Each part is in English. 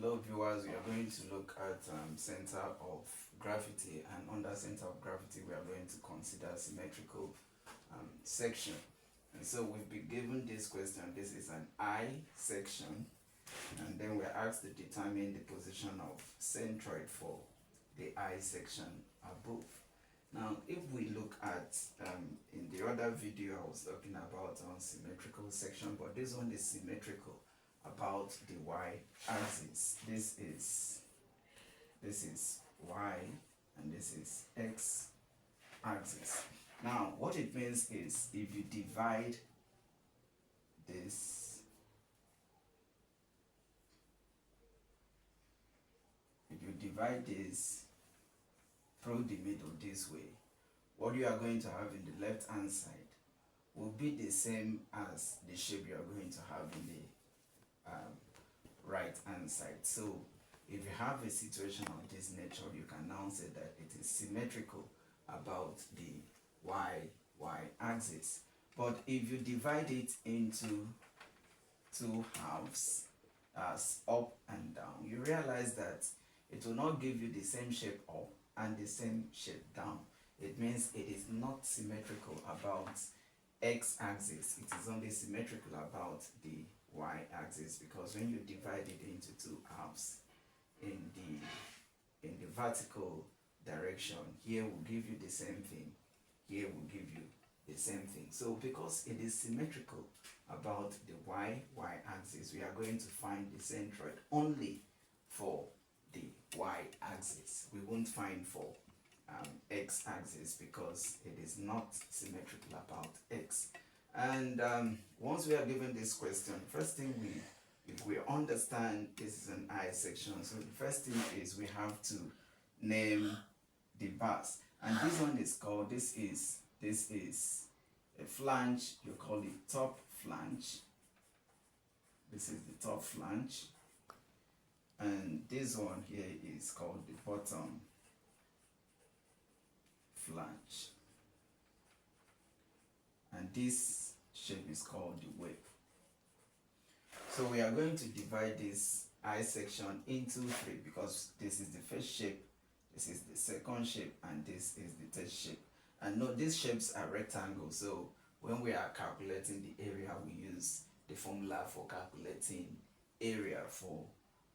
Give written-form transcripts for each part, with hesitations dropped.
Hello viewers, we are going to look at center of gravity, and under center of gravity we are going to consider symmetrical section. And so we've been given this question. This is an I section, and then we're asked to determine the position of centroid for the I section above. Now if we look at in the other video I was talking about symmetrical section, but this one is symmetrical about the y-axis. This is y and this is x-axis. Now what it means is if you divide this, through the middle this way, what you are going to have in the left hand side will be the same as the shape you are going to have in the right hand side. So if you have a situation of this nature, you can now say that it is symmetrical about the y-axis. But if you divide it into two halves as up and down, you realize that it will not give you the same shape up and the same shape down. It means it is not symmetrical about x-axis. It is only symmetrical about the y-axis, because when you divide it into two halves in the vertical direction, here will give you the same thing, here will give you the same thing. So because it is symmetrical about the y-axis, we are going to find the centroid only for the y-axis. We won't find for x-axis because it is not symmetrical about x. And once we are given this question, first thing if we understand this is an I section, so the first thing is we have to name the bars. And this one is called, this is a flange, you call it top flange. This is the top flange. And this one here is called the bottom flange. And this shape is called the whip. So we are going to divide this I section into three, because this is the first shape, this is the second shape, and this is the third shape. And note these shapes are rectangles, so when we are calculating the area, we use the formula for calculating area for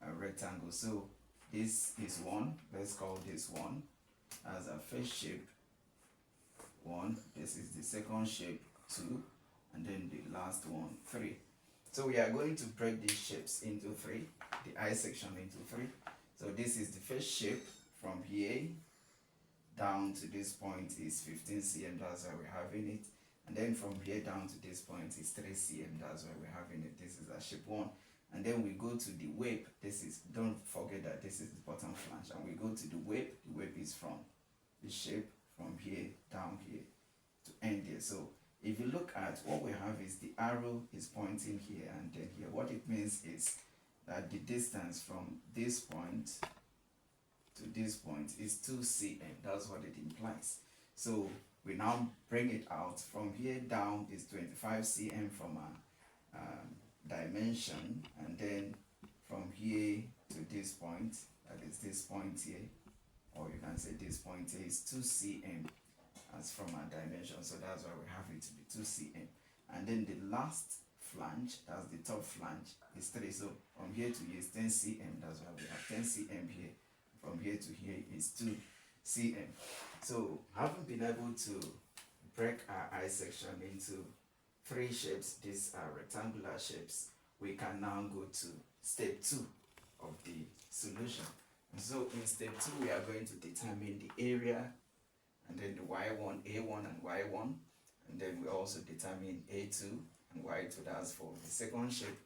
a rectangle. So this is one, let's call this one as a first shape 1, this is the second shape 2, and then the last one 3. So we are going to break these shapes into 3, the I section into 3. So this is the first shape. From here down to this point is 15 cm, that's why we're having it. And then from here down to this point is 3 cm, that's why we're having it. This is a shape 1. And then we go to the whip. This is, don't forget that this is the bottom flange. And we go to the whip. The whip is from the shape from here down here to end here. So if you look at what we have is the arrow is pointing here and then here. What it means is that the distance from this point to this point is 2 cm. That's what it implies. So we now bring it out. From here down is 25 cm from a dimension, and then from here to this point, that is this point here, or you can say this point here, is 2 cm as from our dimension. So that's why we have it to be 2 cm. And then the last flange, that's the top flange, is 3. So from here to here is 10 cm. That's why we have 10 cm here. From here to here is 2 cm. So having been able to break our I section into 3 shapes, these are rectangular shapes, we can now go to step 2 of the solution. So in step 2 we are going to determine the area, and then the y1, a1 and y1, and then we also determine a2 and y2, that's for the second shape,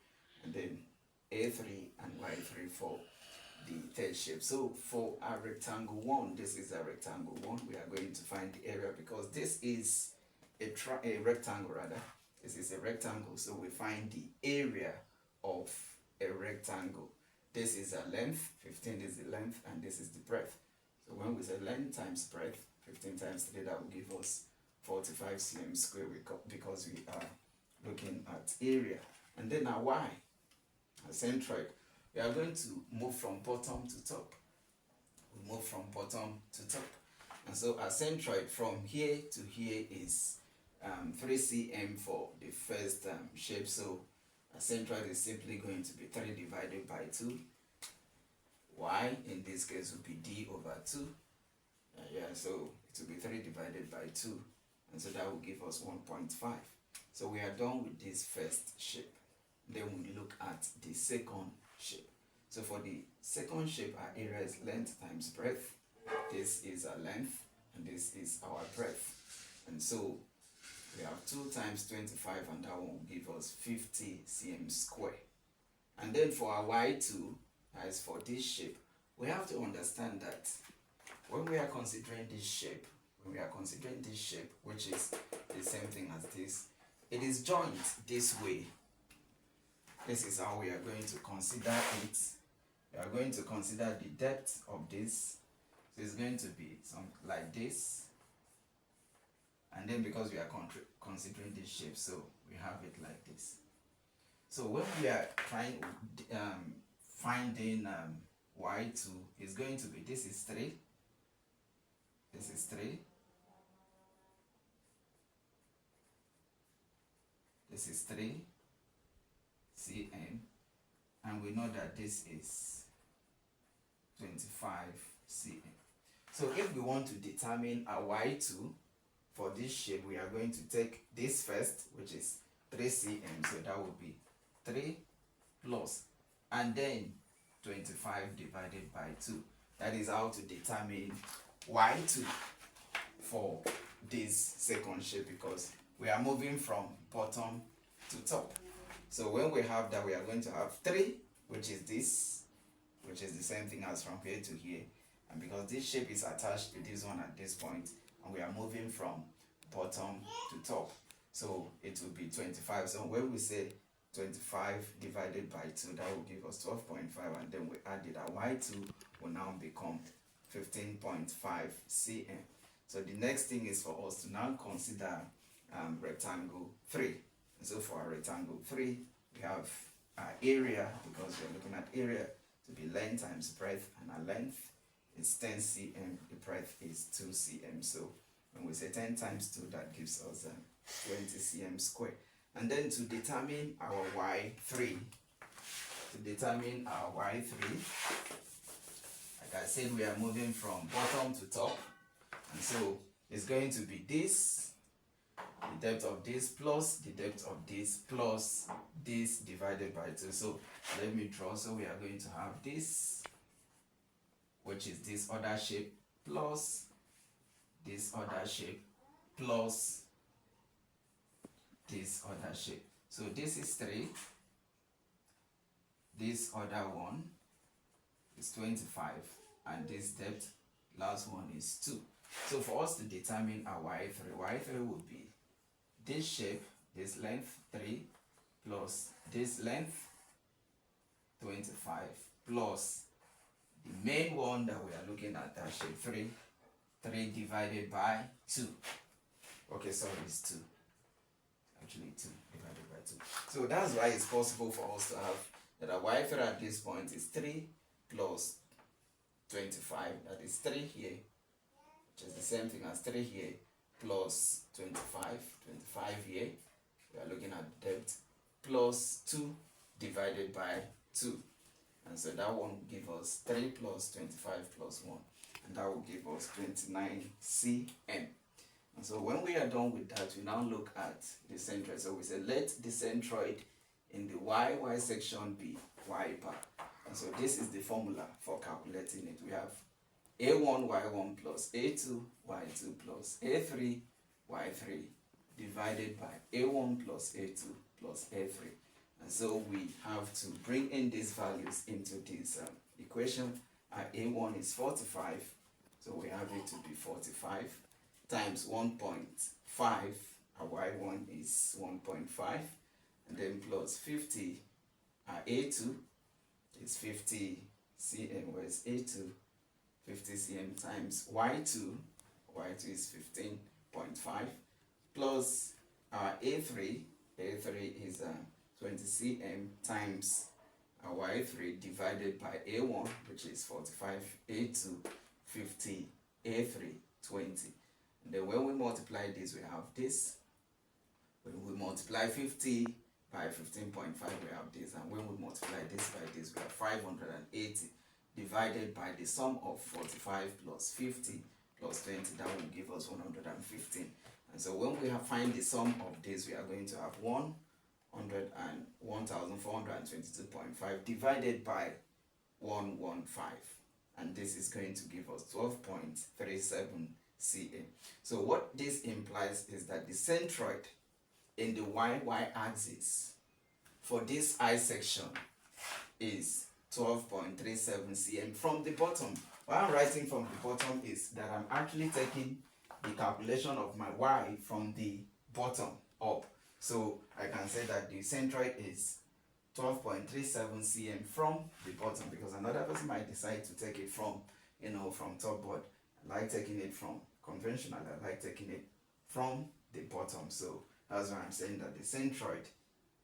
and then a3 and y3 for the third shape. So for our rectangle 1, this is a rectangle 1, we are going to find the area, because this is a rectangle rather. This is a rectangle, so we find the area of a rectangle. This is a length, 15 is the length, and this is the breadth. So when we say length times breadth, 15 times 3, that will give us 45 cm square, because we are looking at area. And then our y, our centroid, we are going to move from bottom to top. We move from bottom to top. And so our centroid from here to here is 3 cm for the first shape. So our centroid is simply going to be 3 divided by 2. Y in this case will be d over 2. Yeah, so it will be 3 divided by 2. And so that will give us 1.5. So we are done with this first shape. Then we look at the second shape. So for the second shape, our area is length times breadth. This is our length and this is our breadth. And so we have 2 times 25 and that one will give us 50 cm square. And then for our y2, as for this shape, we have to understand that when we are considering this shape, which is the same thing as this, it is joined this way. This is how we are going to consider it. We are going to consider the depth of this. So it's going to be something like this. And then because we are considering this shape, so we have it like this. So when we are trying finding y2, is going to be, this is 3. This is 3. This is 3 cm. And we know that this is 25 cm. So if we want to determine our y2 for this shape, we are going to take this first, which is 3 cm. So that would be 3 plus, and then 25 divided by 2. That is how to determine y2 for this second shape, because we are moving from bottom to top. So when we have that, we are going to have 3, which is this, which is the same thing as from here to here. And because this shape is attached to this one at this point, and we are moving from bottom to top, so it will be 25. So when we say 25 divided by 2, that will give us 12.5, and then we added our y2 will now become 15.5 cm. So the next thing is for us to now consider rectangle 3. And so for our rectangle 3, we have our area, because we're looking at area to be length times breadth, and our length is 10 cm, the breadth is 2 cm. So when we say 10 times 2, that gives us 20 cm square. And then to determine our y3, like I said, we are moving from bottom to top. And so it's going to be this, the depth of this plus the depth of this plus this divided by 2. So let me draw. So we are going to have this, which is this other shape, plus this other shape, plus this other shape. So this is 3. This other one is 25. And this depth, last one, is 2. So for us to determine our y3 would be this shape, this length 3, plus this length 25, plus the main one that we are looking at, that shape 3 divided by 2. Okay, sorry, it's 2. Actually 2 divided by 2. So that's why it's possible for us to have that our y3 at this point is 3 plus 25, that is 3 here, which is the same thing as 3 here, plus 25 here, we are looking at depth, plus 2 divided by 2. And so that one will give us 3 plus 25 plus 1, and that will give us 29 cm. And so when we are done with that, we now look at the centroid. So we say let the centroid in the y section be y bar. And so this is the formula for calculating it. We have a1 y1 plus a2 y2 plus a3 y3 divided by a1 plus a2 plus a3. And so we have to bring in these values into this equation. Our a1 is 45, so we have it to be 45 times 1.5, our y1 is 1.5, and then plus 50, our a2 is 50 cm, whereas a2, 50 cm times y2 is 15.5, plus our a3 is 20 cm times y3 divided by a1, which is 45, a2 50, a3 20. And then when we multiply this, we have this. When we multiply 50 by 15.5, we have this. And when we multiply this by this, we have 580 divided by the sum of 45 plus 50 plus 20. That will give us 115. And so when we find the sum of this, we are going to have 1422.5 divided by 115. And this is going to give us 12.37 cm. So what this implies is that the centroid in the y-axis for this I section is 12.37 cm from the bottom. What I'm writing from the bottom is that I'm actually taking the calculation of my y from the bottom up. So I can say that the centroid is 12.37 cm from the bottom, because another person might decide to take it from, from top, but I like taking it from conventional. I like taking it from the bottom. So that's why I'm saying that the centroid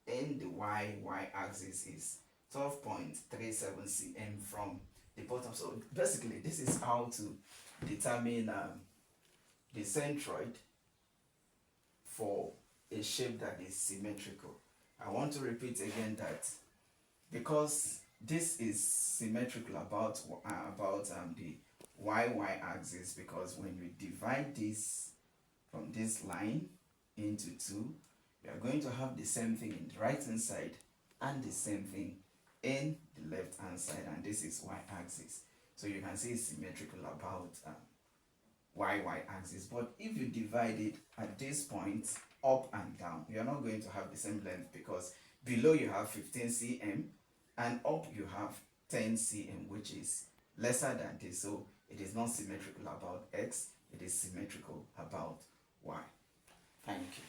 in the y-axis is 12.37 cm from the bottom. So basically, this is how to determine the centroid for a shape that is symmetrical. I want to repeat again that because this is symmetrical about the y-axis, because when you divide this from this line into two, we are going to have the same thing in the right hand side and the same thing in the left hand side, and this is y-axis. So you can see it's symmetrical about y-axis. But if you divide it at this point up and down, you are not going to have the same length, because below you have 15 cm and up you have 10 cm, which is lesser than this. So it is not symmetrical about x, it is symmetrical about y. Thank you.